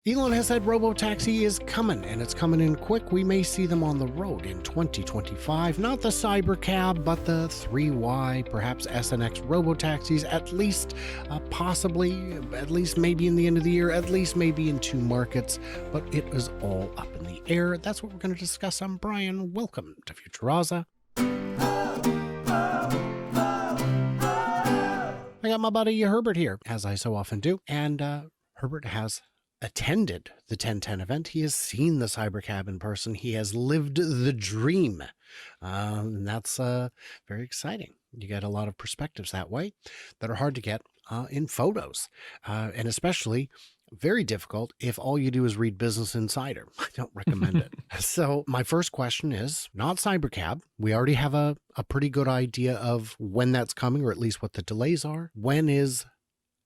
Elon has said Robotaxi is coming, and it's coming in quick. We may see them on the road in 2025. Not the Cybercab, but the 3Y, perhaps SNX Robotaxis, at least, possibly, at least maybe in the end of the year, at least maybe in 2 markets, but it is all up in the air. That's what we're going to discuss. I'm Brian. Welcome to Futuraza. I got my buddy Herbert here, as I so often do, and Herbert has attended the 1010 event. He has seen the Cybercab in person. He has lived the dream. And that's very exciting. You get a lot of perspectives that way that are hard to get in photos, and especially very difficult if all you do is read Business Insider. I don't recommend it. So my first question is not Cybercab. We already have a pretty good idea of when that's coming, or at least what the delays are. When is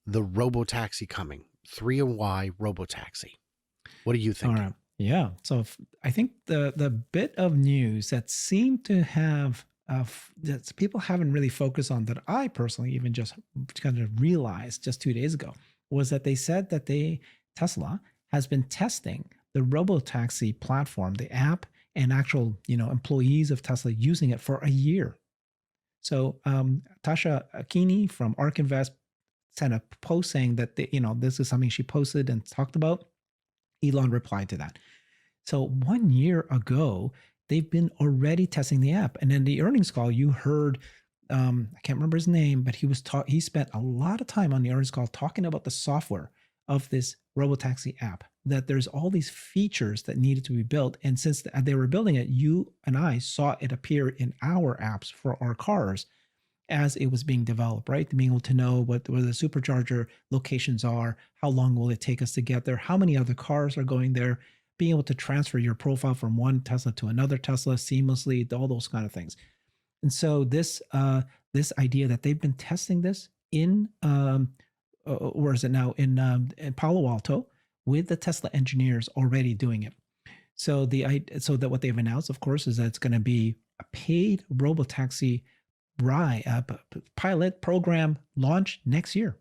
the Robotaxi coming? 3Y Robotaxi. What do you think? All right. Yeah. So I think the bit of news that seemed to have that people haven't really focused on, that I personally even just kind of realized just 2 days ago, was that they said that Tesla has been testing the Robotaxi platform, the app, and actual employees of Tesla using it for a year. So Tasha Akini from ARK Invest sent a post saying that this is something she posted and talked about. Elon replied to that. So 1 year ago, they've been already testing the app. And in the earnings call, you heard, I can't remember his name, but he spent a lot of time on the earnings call talking about the software of this Robotaxi app, that there's all these features that needed to be built. And since they were building it, you and I saw it appear in our apps for our cars as it was being developed, right? Being able to know where the supercharger locations are, how long will it take us to get there, how many other cars are going there, being able to transfer your profile from one Tesla to another Tesla seamlessly, all those kind of things. And so this idea that they've been testing this in where is it now, in Palo Alto, with the Tesla engineers already doing it. So that what they've announced, of course, is that it's going to be a paid Robotaxi pilot program launch next year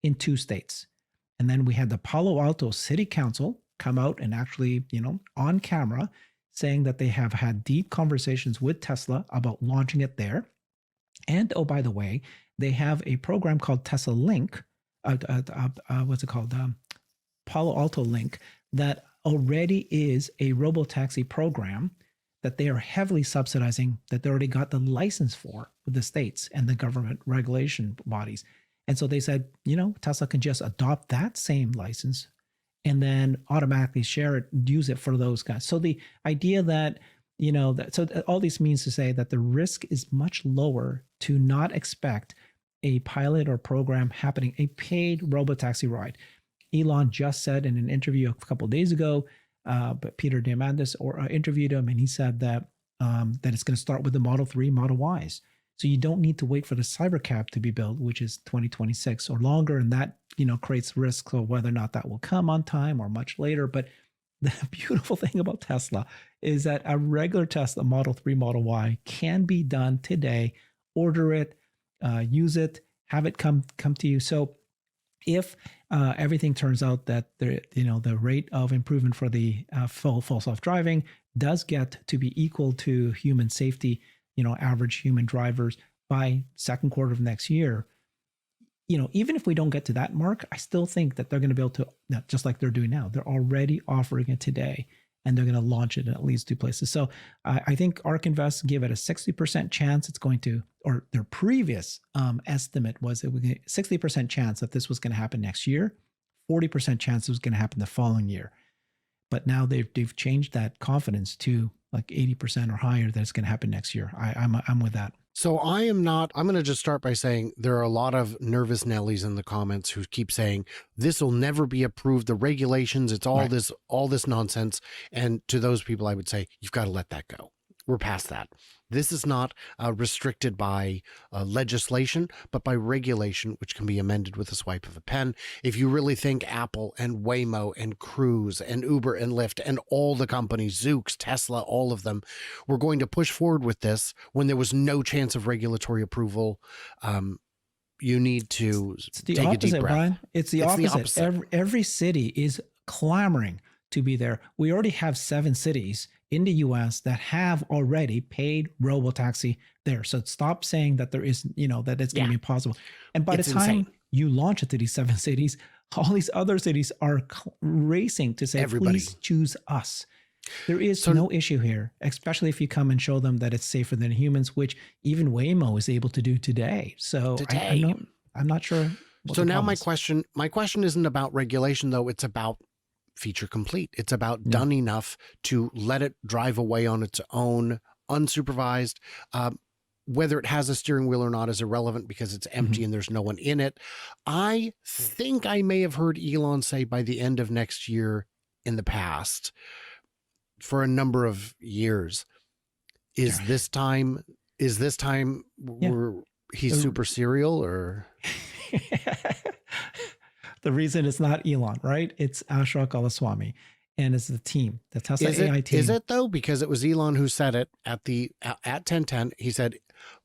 in 2 states. And then we had the Palo Alto City Council come out and actually, on camera, saying that they have had deep conversations with Tesla about launching it there. And oh, by the way, they have a program called Tesla Link, what's it called? Palo Alto Link, that already is a Robotaxi program that they are heavily subsidizing, that they already got the license for with the states and the government regulation bodies. And so they said, Tesla can just adopt that same license and then automatically share it, use it for those guys. So the idea that, all this means to say that the risk is much lower to not expect a pilot or program happening, a paid Robotaxi ride. Elon just said in an interview a couple of days ago, but Peter Diamandis interviewed him, and he said that it's going to start with the Model 3, Model Ys. So you don't need to wait for the Cybercab to be built, which is 2026 or longer, and that creates risks of whether or not that will come on time or much later. But the beautiful thing about Tesla is that a regular Tesla Model 3, Model Y can be done today. Order it, use it, have it come to you. So if everything turns out that the rate of improvement for the full self-driving does get to be equal to human safety, average human drivers by second quarter of next year, even if we don't get to that mark, I still think that they're going to be able to, just like they're doing now, they're already offering it today, and they're going to launch it in at least 2 places. So I think ARK Invest give it a 60% chance it's going to, or their previous estimate was that we get 60% chance that this was going to happen next year, 40% chance it was going to happen the following year. But now they've changed that confidence to like 80% or higher that it's going to happen next year. I'm with that. So I'm going to just start by saying there are a lot of nervous Nellies in the comments who keep saying this will never be approved. The regulations, it's all right. all this nonsense. And to those people, I would say, you've got to let that go. We're past that. This is not restricted by legislation, but by regulation, which can be amended with a swipe of a pen. If you really think Apple and Waymo and Cruise and Uber and Lyft and all the companies, Zoox, Tesla, all of them, were going to push forward with this when there was no chance of regulatory approval, you need to take a deep breath. Brian. It's the opposite. Every city is clamoring to be there. We already have 7 cities in the US that have already paid Robotaxi there. So stop saying that there is, that it's going to Yeah, be impossible. And by the it's insane. time you launch it to these 7 cities, all these other cities are racing to say, Everybody. please choose us. There is So no issue here, especially if you come and show them that it's safer than humans, which even Waymo is able to do today. So today. I'm not sure what So the now problem my question isn't about regulation though. It's about feature complete. It's about Yeah. done enough to let it drive away on its own, unsupervised. Whether it has a steering wheel or not is irrelevant because it's empty and there's no one in it. I think I may have heard Elon say by the end of next year in the past for a number of years. Is this time Yeah. where he's super serial or? The reason it's not Elon, right? It's Ashok Alaswamy, and it's the team, the Tesla AI team. Is it though? Because it was Elon who said it at 10:10. He said,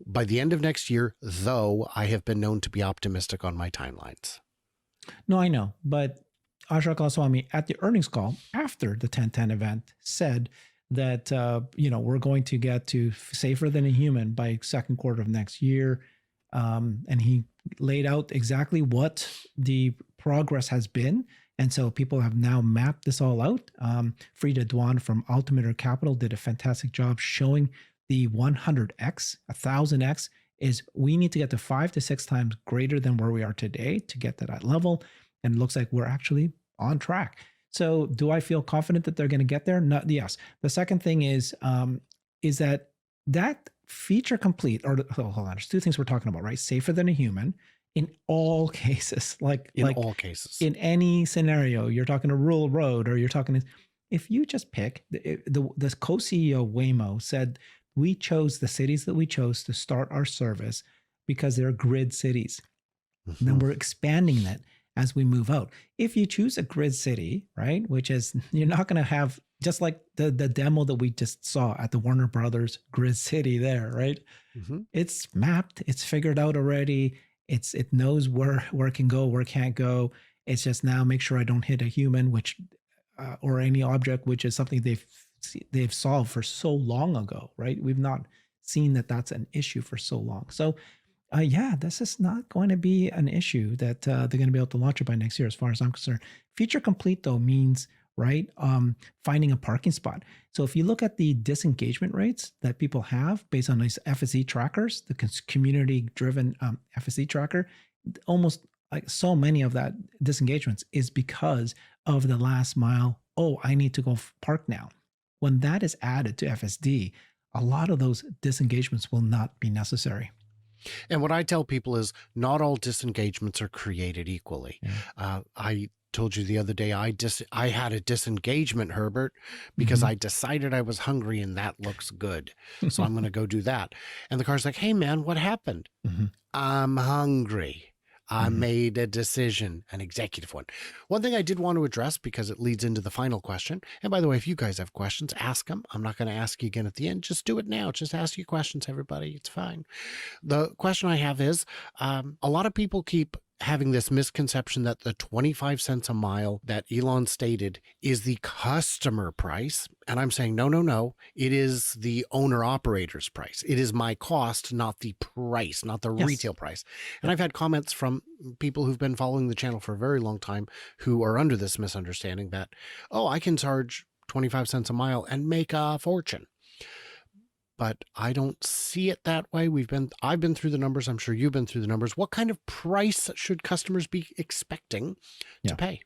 by the end of next year, though I have been known to be optimistic on my timelines. No, I know, but Ashok Alaswamy at the earnings call after the 1010 event said that we're going to get to safer than a human by second quarter of next year, and he laid out exactly what the progress has been. And so people have now mapped this all out. Frida Dwan from Altimeter Capital did a fantastic job showing the 100x, 1000x is we need to get to 5 to 6 times greater than where we are today to get to that level. And it looks like we're actually on track. So do I feel confident that they're going to get there? No, yes. The second thing is that feature complete, or hold on, there's 2 things we're talking about, right? Safer than a human in all cases, all cases. In any scenario, you're talking a rural road or you're talking, if you just pick the co-CEO Waymo said, we chose the cities that we chose to start our service because they're grid cities. And then we're expanding that as we move out. If you choose a grid city, right, which is, you're not going to have, just like the demo that we just saw at the Warner Brothers grid city there, right? It's mapped, it's figured out already. It knows where it can go, where it can't go. It's just now make sure I don't hit a human, which or any object, which is something they've solved for so long ago, right? We've not seen that that's an issue for so long. So this is not going to be an issue that they're going to be able to launch it by next year, as far as I'm concerned. Feature complete though means, right, finding a parking spot. So if you look at the disengagement rates that people have based on these FSE trackers, the community-driven FSE tracker, almost like so many of that disengagements is because of the last mile. Oh, I need to go park now. When that is added to FSD, a lot of those disengagements will not be necessary. And what I tell people is not all disengagements are created equally. Yeah. I told you the other day I had a disengagement, Herbert, because I decided I was hungry and that looks good. So I'm going to go do that. And the car's like, hey, man, what happened? I'm hungry. I made a decision, an executive one. One thing I did want to address because it leads into the final question. And by the way, if you guys have questions, ask them. I'm not going to ask you again at the end. Just do it now. Just ask your questions, everybody. It's fine. The question I have is, a lot of people keep having this misconception that the 25 cents a mile that Elon stated is the customer price. And I'm saying, no. It is the owner operator's price. It is my cost, not the price, not the retail price. And I've had comments from people who've been following the channel for a very long time who are under this misunderstanding that, oh, I can charge 25 cents a mile and make a fortune. But I don't see it that way. I've been through the numbers. I'm sure you've been through the numbers. What kind of price should customers be expecting to pay?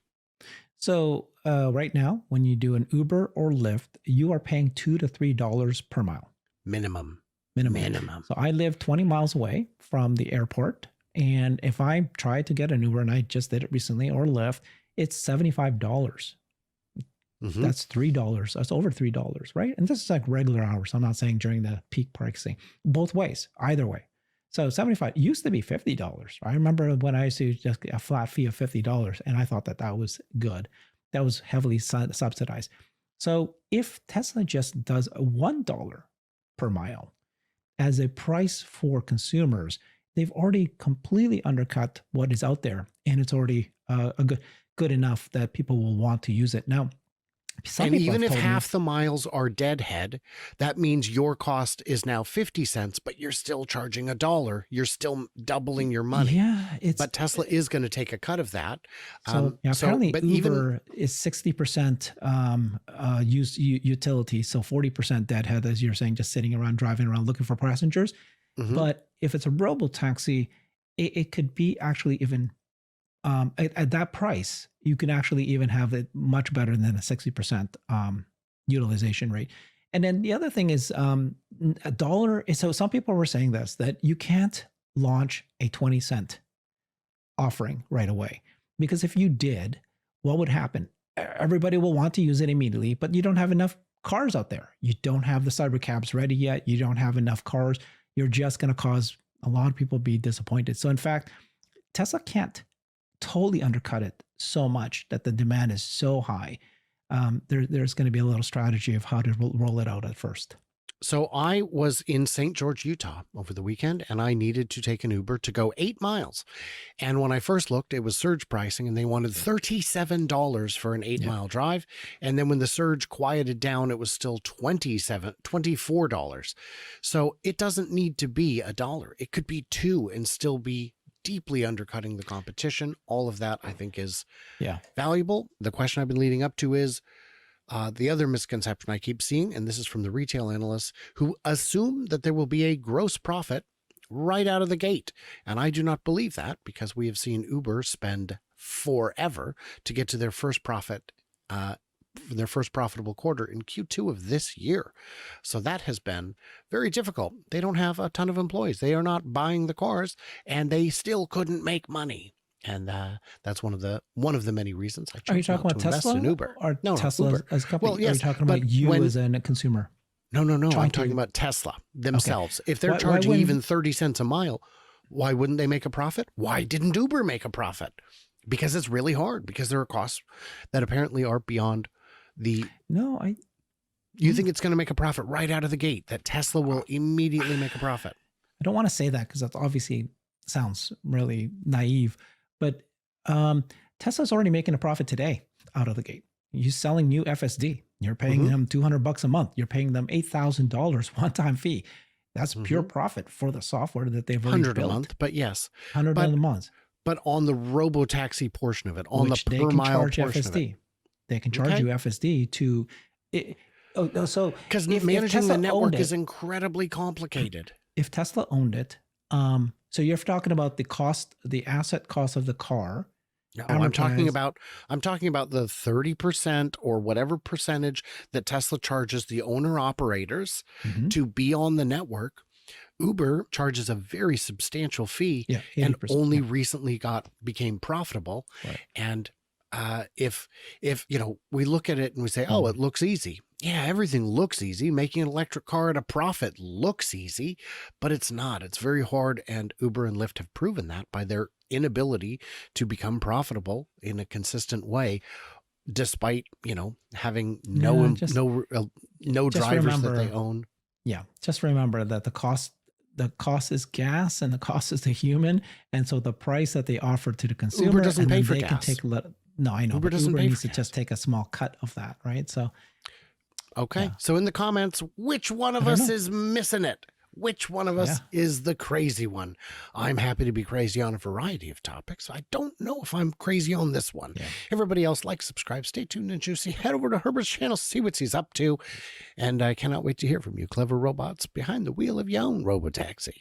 So right now, when you do an Uber or Lyft, you are paying $2 to $3 per mile. Minimum. So I live 20 miles away from the airport. And if I try to get an Uber, and I just did it recently, or Lyft, it's $75. That's $3. That's over $3, right? And this is like regular hours. I'm not saying during the peak pricing. Both ways, either way. So 75 used to be $50. I remember when I used to just get a flat fee of $50, and I thought that was good. That was heavily subsidized. So if Tesla just does a $1 per mile as a price for consumers, they've already completely undercut what is out there, and it's already a good. good enough that people will want to use it. Now, some And people even have if told me, half the miles are deadhead, that means your cost is now 50 cents, but you're still charging $1. You're still doubling your money. yeah, it's But Tesla is going to take a cut of that. so yeah, apparently But even Uber is 60% utility, so 40% deadhead, as you're saying, just sitting around, driving around, looking for passengers. mhm. But if it's a robo-taxi, it could be actually even at that price, you can actually even have it much better than a 60% utilization rate. And then the other thing is a dollar. So some people were saying this, that you can't launch a 20-cent offering right away. Because if you did, what would happen? Everybody will want to use it immediately, but you don't have enough cars out there. You don't have the Cybercabs ready yet. You don't have enough cars. You're just going to cause a lot of people be disappointed. So in fact, Tesla can't totally undercut it so much that the demand is so high. There's going to be a little strategy of how to roll it out at first. So I was in St. George, Utah over the weekend, and I needed to take an Uber to go 8 miles. And when I first looked, it was surge pricing, and they wanted $37 for an 8-mile drive. And then when the surge quieted down, it was still $24. So it doesn't need to be $1. It could be $2 and still be deeply undercutting the competition. All of that, I think, is valuable. The question I've been leading up to is, the other misconception I keep seeing, and this is from the retail analysts, who assume that there will be a gross profit right out of the gate. And I do not believe that, because we have seen Uber spend forever to get to their first profit, their first profitable quarter in Q2 of this year. So that has been very difficult. They don't have a ton of employees. They are not buying the cars, and they still couldn't make money. And that's one of the many reasons I chose Are you talking about Tesla in Uber. or No, Tesla Uber. as a company? Well, yes, are you talking about you as a consumer? No. I'm Trying talking to- about Tesla themselves. If they're Why charging wouldn't- even 30 cents a mile, why wouldn't they make a profit? Why didn't Uber make a profit? Because it's really hard, because there are costs that apparently are beyond the... No, You think it's going to make a profit right out of the gate, that Tesla will immediately make a profit? I don't want to say that because that obviously sounds really naive, but Tesla's already making a profit today out of the gate. You're selling new FSD. You're paying them $200 a month. You're paying them $8,000 one-time fee. That's pure profit for the software that they've already built. 100 a month, but yes. 100 a month. But on the Robotaxi portion of it, on which the they per can mile charge portion FSD. of it. They can charge you FSD to... so because if managing Tesla the network owned is it, incredibly complicated. if Tesla owned it, so you're talking about the cost, the asset cost of the car. No, I'm talking about the 30% or whatever percentage that Tesla charges the owner operators to be on the network. Uber charges a very substantial fee, and only recently became profitable. Right. And if we look at it and we say, oh, it looks easy. Yeah, everything looks easy. Making an electric car at a profit looks easy, but it's not. It's very hard, and Uber and Lyft have proven that by their inability to become profitable in a consistent way, despite having no drivers that they own. Yeah, just remember that the cost is gas and the cost is the human, and so the price that they offer to the consumer, Uber doesn't pay for they gas. Can take no, I know, Uber but doesn't Uber pay needs for to just take a small cut of that, right? So, okay. So in the comments, which one of us is missing it? Which one of us is the crazy one? I'm happy to be crazy on a variety of topics. I don't know if I'm crazy on this one. Yeah. Everybody else, like, subscribe, stay tuned and juicy. Head over to Herbert's channel, see what he's up to. And I cannot wait to hear from you, clever robots behind the wheel of your own Robotaxi.